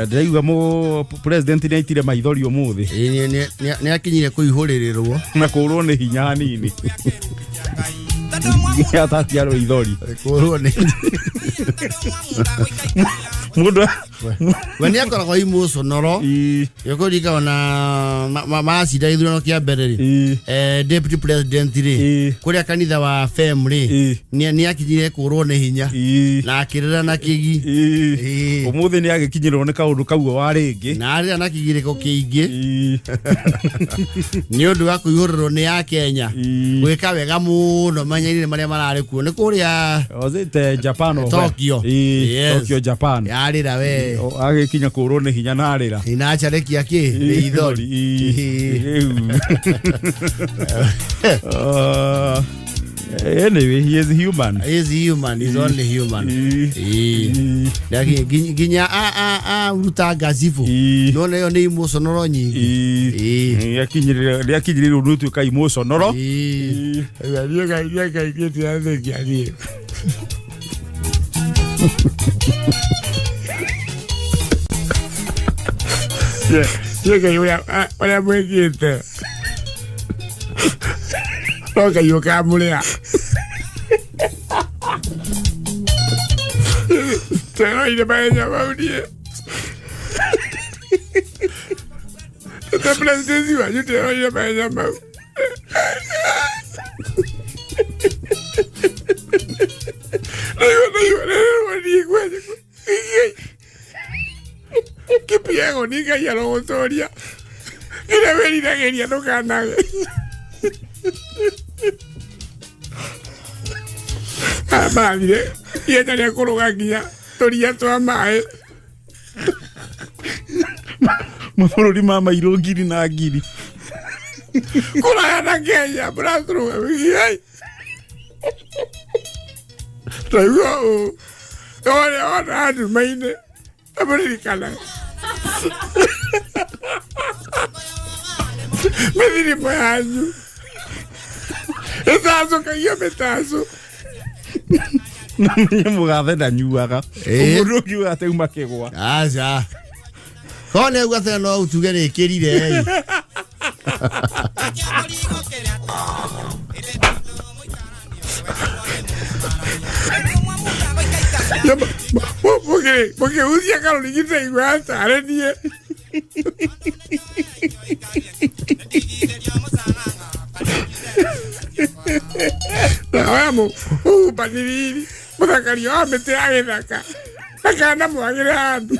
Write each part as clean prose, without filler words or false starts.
Ndaiga mo president ni aitire maithori umuthi. Ni akinyire kuihurirwo na kurwo ni hinya nini. Ya tati aro ithori. Kurwo ni. Mundu wani akoragwo emotional yokorika ona macida ithurano kia mbere deputy president ri kuria kanitha wa family ni akinyire kurwo ni hinya na akirira na kigi umuthi ni agikinyirwo ni kaundu kau wa ringi na arira na kigire ko kiingi ni undu wa kuihuriro ni ya Kenya gwika wega muno manyaine maria marari kuo ni kuria ozite Japan Tokyo Tokyo Japan yarira we agikinya kurwo ni hinya na arira inacharekia ki ni ithori anyway he is human. He's only human. Ginya Ruto gazifu none yo ni emotional nyingi yakinyirira Ruto ka emotional Olha bonita. Toca aí o mulher. Não ainda vai chamar o dia. Tu tá precisando, a gente ainda vai chamar. Que piego ni que ya lo historia. Era venida quería no ganar. Ah, madre. Y ella le coloca aquí ya. Toria toda mae. Mafururi mama irogiri na agiri. Kola na Kenya, brastro. Ai. Traigo. Ora, maine. Americana. Me direi banho. Etazo caiu metazo. Na minha mugada da nyuaga. O murugi ate uma kegwa. Já. Kone ugate no utugere kirire. Porque usia Carolina igual, sabe nie. Vamos, paniri, bota carinho, mete aí na cá. A cara mo agrado.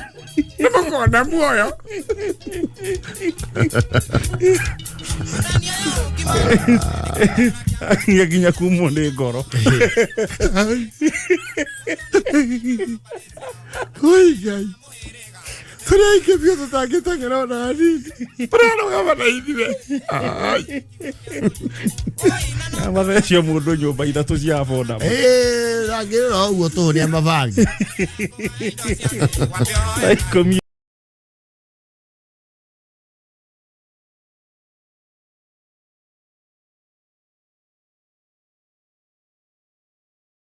Não vou contar moyo. Yaginya kumonde goro. Oi, gai. Será que viu tá aqui tá querendo ali? Para não gavar aí, né? Ai. Mas é seu mundo nyo ba ida to sia foda. Agora o outro nem mavang. Ai comi